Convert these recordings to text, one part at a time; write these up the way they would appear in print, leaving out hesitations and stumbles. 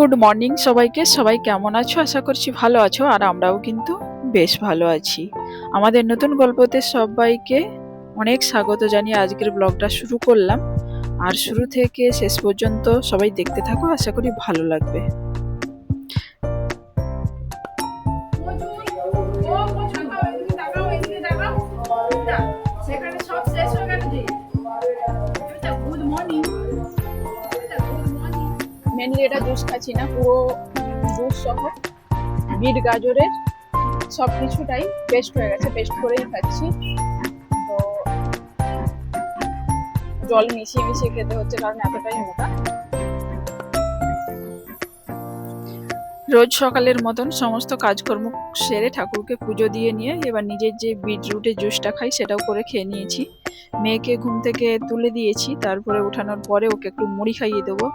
Good morning সবাইকে। সবাই কেমন আছো? আশা করছি ভালো আছো, আর আমরাও কিন্তু বেশ ভালো আছি। আমাদের নতুন গল্পতে সবাইকে অনেক স্বাগত জানিয়ে আজকের ব্লগটা শুরু করলাম। আর শুরু থেকে শেষ পর্যন্ত সবাই দেখতে থাকো, আশা করি ভালো লাগবে। মেনলি এটা জুস খাচ্ছি না, পুরো জুস সহ বিট গাজরের সবকিছুটাই পেস্ট হয়ে গেছে, পেস্ট করেই খাচ্ছি। তো জল মিশিয়ে মিশিয়ে খেতে হচ্ছে, কারণ এতটাই মোটা। রোজ সকালের মতন সমস্ত কাজকর্ম সেরে ঠাকুরকে পুজো দিয়ে নিয়ে এবার নিজের যে বিটরুটের জুসটা খাই সেটাও করে খেয়ে নিয়েছি। মেয়েকে ঘুম থেকে তুলে দিয়েছি, তারপরে ওঠানোর পরে ওকে একটু মুড়ি খাইয়ে দেবো।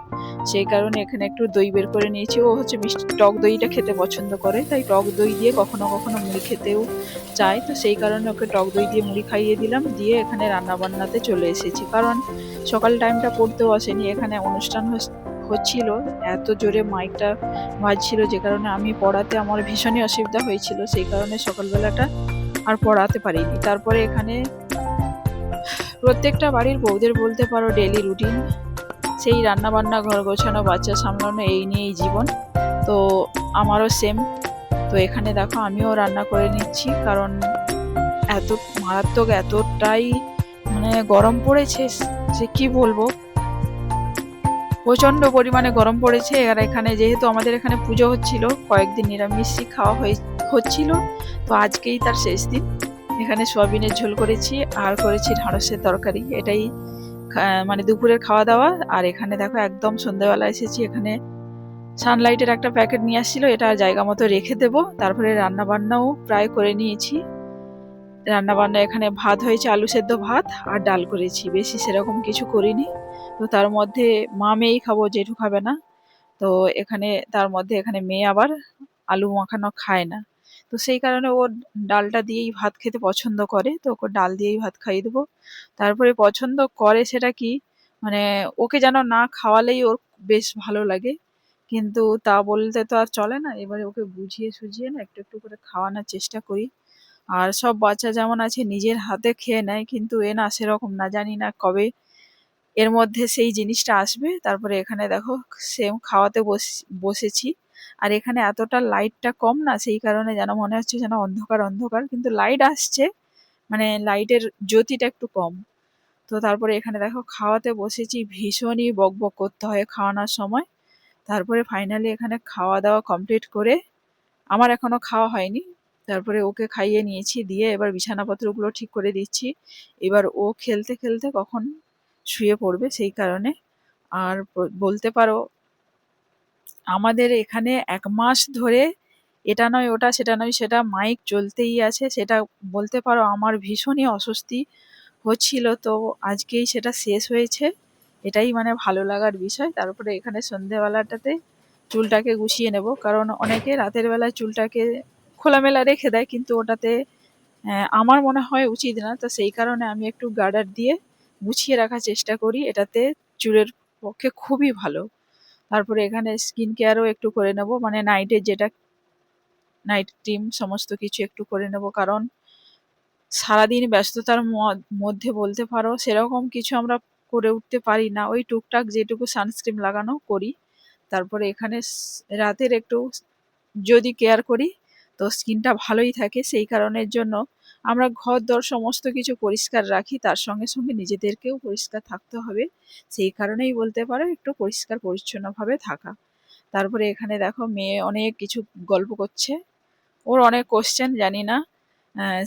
সেই কারণে এখানে একটু দই বের করে নিয়েছি। ও হচ্ছে মিষ্টি টক দইটা খেতে পছন্দ করে, তাই টক দই দিয়ে কখনো কখনো মুড়ি খেতেও চায়। তো সেই কারণে ওকে টক দই দিয়ে মুড়ি খাইয়ে দিলাম, দিয়ে এখানে রান্নাবান্নাতে চলে এসেছি। কারণ সকাল টাইমটা পড়তেও আসেনি, এখানে অনুষ্ঠান হচ্ছিল, এত জোরে মাইকটা বাজছিল, যে কারণে আমি পড়াতে আমার ভীষণই অসুবিধা হয়েছিল। সেই কারণে সকালবেলাটা আর পড়াতে পারিনি। তারপরে এখানে প্রত্যেকটা বাড়ির বউদের বলতে পারো ডেলি রুটিন, সেই রান্না বান্না, ঘর গোছানো, বাচ্চা সামলানো, এই নিয়েই জীবন। তো আমারও সেম। তো এখানে দেখো আমিও রান্না করে নিচ্ছি, কারণ এত মারাত্মক, এতটাই মানে গরম পড়েছে যে কি বলবো, প্রচন্ড পরিমাণে গরম পড়েছে। আর এখানে যেহেতু আমাদের এখানে পুজো হচ্ছিল, কয়েকদিন নিরামিষই খাওয়া হচ্ছিল, তো আজকেই তার শেষ দিন। এখানে সয়াবিনের ঝোল করেছি আর করেছি ঢ্যাঁড়সের তরকারি, এটাই মানে দুপুরের খাওয়া দাওয়া। আর এখানে দেখো একদম সন্ধ্যাবেলা এসেছি, এখানে সানলাইটের একটা প্যাকেট নিয়ে আসছিল, এটা জায়গা মতো রেখে দেবো। তারপরে রান্না বান্নাও প্রায় করে নিয়েছি। রান্না বান্না এখানে ভাত হয়েছে, আলু সেদ্ধ ভাত আর ডাল করেছি, বেশি সেরকম কিছু করিনি। তো তার মধ্যে মা মেয়েই খাবো, জেঠু খাবে না। তো এখানে তার মধ্যে এখানে মেয়ে আবার আলু মাখানো খায় না, তো সেই কারণে ও ডালটা দিয়েই ভাত খেতে পছন্দ করে, তো ওকে ডাল দিয়েই ভাত খাইয়ে দেবো। তারপরে পছন্দ করে সেটা কি, মানে ওকে যেন না খাওয়ালেই ওর বেশ ভালো লাগে, কিন্তু তা বলতে তো আর চলে না। এবারে ওকে বুঝিয়ে সুঝিয়ে না একটু একটু করে খাওয়ানোর চেষ্টা করি। আর সব বাচ্চা যেমন আছে নিজের হাতে খেয়ে নেয়, কিন্তু এ না সেরকম না, জানি না কবে এর মধ্যে সেই জিনিসটা আসবে। তারপরে এখানে দেখো সেম খাওয়াতে বসেছি। আর এখানে এতটা লাইটটা কম না, সেই কারণে যেন মনে হচ্ছে যেন অন্ধকার অন্ধকার, কিন্তু লাইট আসছে, মানে লাইটের জ্যোতিটা একটু কম। তো তারপরে এখানে দেখো খাওয়াতে বসেছি, ভীষণই বকবক করতে হয় খাওয়ানোর সময়। তারপরে ফাইনালি এখানে খাওয়া দাওয়া কমপ্লিট করে, আমার এখনো খাওয়া হয়নি, তারপরে ওকে খাইয়ে নিয়েছি, দিয়ে এবার বিছানাপত্রগুলো ঠিক করে দিচ্ছি। এবার ও খেলতে খেলতে কখন শুয়ে পড়বে, সেই কারণে। আর বলতে পারো আমাদের এখানে ১ মাস ধরে এটা নয় ওটা, সেটা নয় সেটা, মাইক চলতেই আছে। সেটা বলতে পারো আমার ভীষণই অস্বস্তি হচ্ছিল, তো আজকেই সেটা শেষ হয়েছে, এটাই মানে ভালো লাগার বিষয়। তারপরে এখানে সন্ধেবেলাটাতে চুলটাকে গুছিয়ে নেব, কারণ অনেকে রাতের বেলায় চুলটাকে খোলামেলা রেখে দেয়, কিন্তু ওটাতে আমার মনে হয় উচিত না। তো সেই কারণে আমি একটু গার্ডার দিয়ে গুছিয়ে রাখার চেষ্টা করি, এটাতে চুলের পক্ষে খুবই ভালো। তারপরে এখানে স্কিন কেয়ারও একটু করে নেব, মানে নাইটের যেটা নাইট ক্রিম সমস্ত কিছু একটু করে নেব, কারণ সারাদিন ব্যস্ততার মধ্যে বলতে পারো সেরকম কিছু আমরা করে উঠতে পারি না, ওই টুকটাক যেটুকু সানস্ক্রিন লাগানো করি। তারপরে এখানে রাতের একটু যদি কেয়ার করি তো স্কিনটা ভালোই থাকে, সেই কারণের জন্য আমরা ঘর দর সমস্ত কিছু পরিষ্কার রাখি, তার সঙ্গে সঙ্গে নিজেদেরকেও পরিষ্কার থাকতে হবে, সেই কারণেই বলতে পারো একটু পরিষ্কার পরিচ্ছন্নভাবে থাকা। তারপরে এখানে দেখো মেয়ে অনেক কিছু গল্প করছে, ওর অনেক কোশ্চেন জানি না,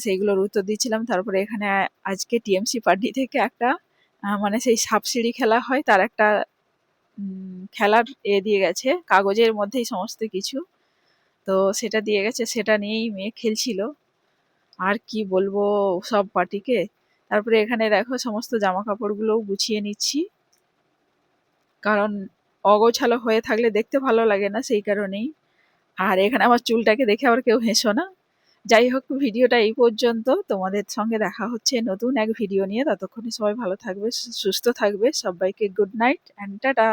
সেইগুলোর উত্তর দিচ্ছিলাম। তারপরে এখানে আজকে টিএমসি পার্টি থেকে একটা মানে সেই সাপসিঁড়ি খেলা হয়, তার একটা খেলার দিয়ে গেছে, কাগজের মধ্যেই সমস্ত কিছু, তো সেটা দিয়ে গেছে, সেটা নিয়েই মেয়ে খেলছিল। আর কি বলবো সব পার্টিকে। তারপরে এখানে দেখো সমস্ত জামা কাপড়গুলোও গুছিয়ে নিচ্ছি, কারণ অগোছালো হয়ে থাকলে দেখতে ভালো লাগে না, সেই কারণেই। আর এখানে আমার চুলটাকে দেখে আবার কেউ হেসো না। যাই হোক, ভিডিওটা এই পর্যন্ত, তোমাদের সঙ্গে দেখা হচ্ছে নতুন এক ভিডিও নিয়ে। ততক্ষণে সবাই ভালো থাকবে, সুস্থ থাকবে, সবাইকে গুড নাইট অ্যান্ড টাটা।